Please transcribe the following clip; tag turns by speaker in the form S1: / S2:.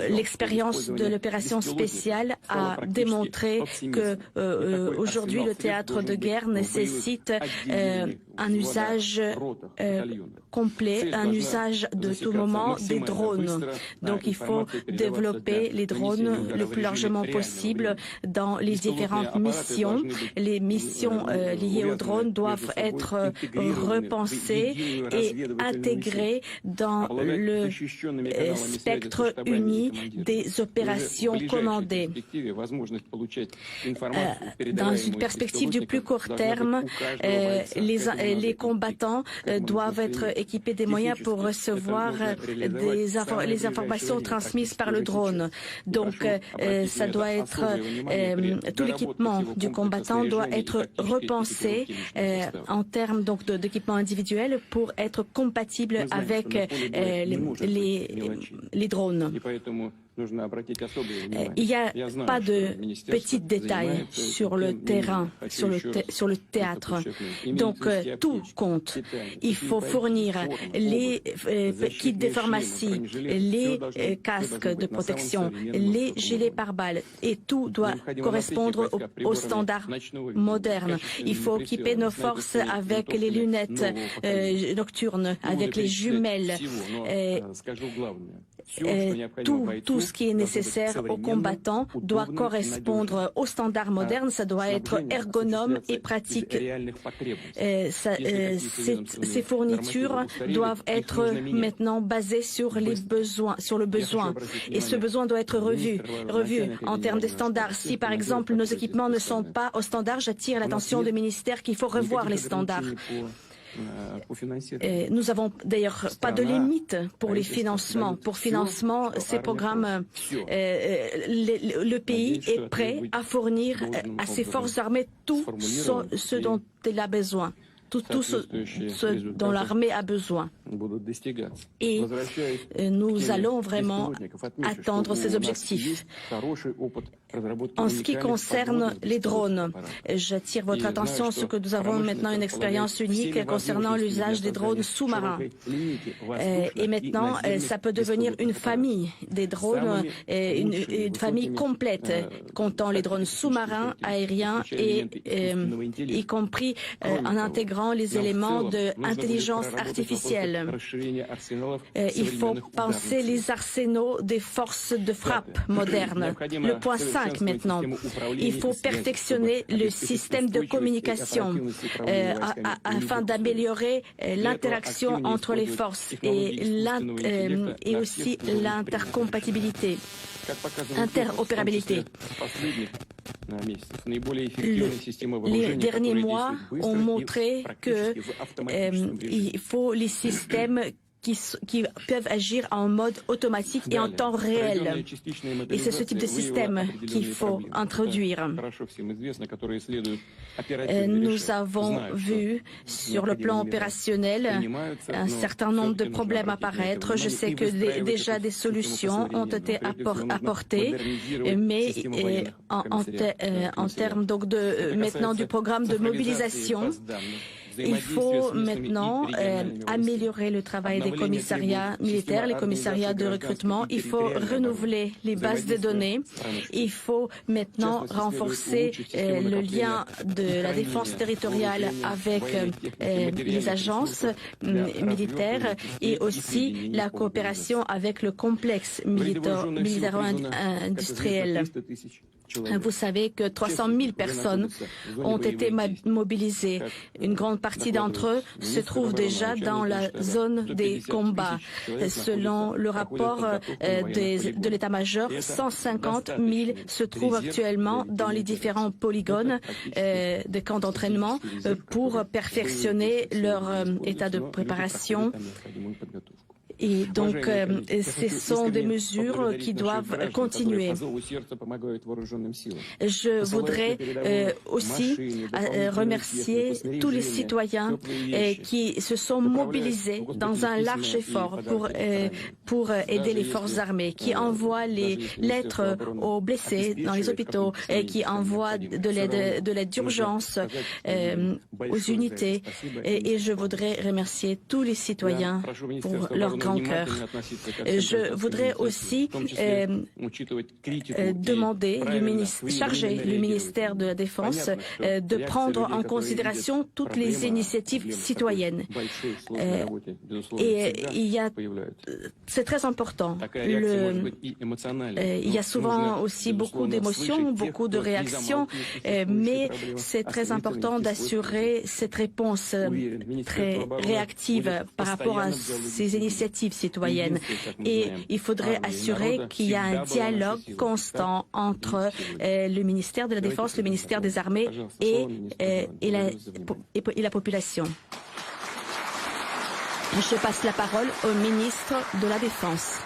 S1: L'expérience de l'opération spéciale a démontré que aujourd'hui le théâtre de guerre nécessite un usage complet, un usage de tout moment des drones. Donc il faut développer les drones le plus largement possible dans les différentes missions. Les missions liées aux drones doivent être repensées et intégrées dans le spectre uni des opérations commandées. Dans une perspective du plus court terme, les combattants doivent être équipés des moyens pour recevoir les informations transmises par le drone. Donc, ça doit être tout l'équipement du combattant doit être repensé en termes donc d'équipement individuel pour être compatible avec les drones. Il n'y a pas de petits détails sur le terrain, sur le théâtre. Donc, tout compte. Il faut fournir les kits de pharmacie, les casques de protection, les gilets pare-balles, et tout doit correspondre aux standards modernes. Il faut équiper nos forces avec les lunettes nocturnes, avec les jumelles. Tout ce qui est nécessaire aux combattants doit correspondre aux standards modernes, ça doit être ergonome et pratique. Ces fournitures doivent être maintenant basées sur le besoin. Et ce besoin doit être revu en termes de standards. Si par exemple nos équipements ne sont pas aux standards, j'attire l'attention du ministère qu'il faut revoir les standards. Nous n'avons d'ailleurs pas de limite pour les financements. Pour financement, ces programmes, le pays est prêt à fournir à ses forces armées tout ce dont il a besoin. Tout ce dont l'armée a besoin. Et nous allons vraiment atteindre ces objectifs. En ce qui concerne les drones, j'attire votre attention sur ce que nous avons maintenant une expérience unique concernant l'usage des drones sous-marins. Et maintenant, ça peut devenir une famille des drones, une famille complète, comptant les drones sous-marins, aériens et y compris en intégrant les éléments d'intelligence artificielle. Il faut penser les arsenaux des forces de frappe modernes. Le point 5 maintenant. Il faut perfectionner le système de communication afin d'améliorer l'interaction entre les forces et aussi interopérabilité. Les derniers mois ont montré qu'il faut les systèmes qui peuvent agir en mode automatique et en temps réel. Et c'est ce type de système qu'il faut introduire. Nous avons vu sur le plan opérationnel un certain nombre de problèmes apparaître. Je sais que déjà des solutions ont été apportées, mais en termes donc maintenant du programme de mobilisation, il faut maintenant améliorer le travail des commissariats militaires, les commissariats de recrutement. Il faut renouveler les bases de données. Il faut maintenant renforcer le lien de la défense territoriale avec les agences militaires et aussi la coopération avec le complexe militaro-industriel. Vous savez que 300 000 personnes ont été mobilisées. Une grande partie d'entre eux se trouvent déjà dans la zone des combats. Selon le rapport de l'état-major, 150 000 se trouvent actuellement dans les différents polygones de camps d'entraînement pour perfectionner leur état de préparation. Et donc, ce sont des mesures qui doivent continuer. Je voudrais aussi remercier tous les citoyens qui se sont mobilisés dans un large effort pour aider les forces armées, qui envoient les lettres aux blessés dans les hôpitaux, et qui envoient de l'aide d'urgence aux unités. Et je voudrais remercier tous les citoyens pour leur grand cœur. Je voudrais aussi demander charger le ministère de la Défense de prendre en considération toutes les initiatives citoyennes. Et c'est très important. Il y a souvent aussi beaucoup d'émotions, beaucoup de réactions, mais c'est très important d'assurer cette réponse très réactive par rapport à ces initiatives citoyennes. Et il faudrait assurer qu'il y a un dialogue constant entre le ministère de la Défense, le ministère des Armées et la population. Je passe la parole au ministre de la Défense.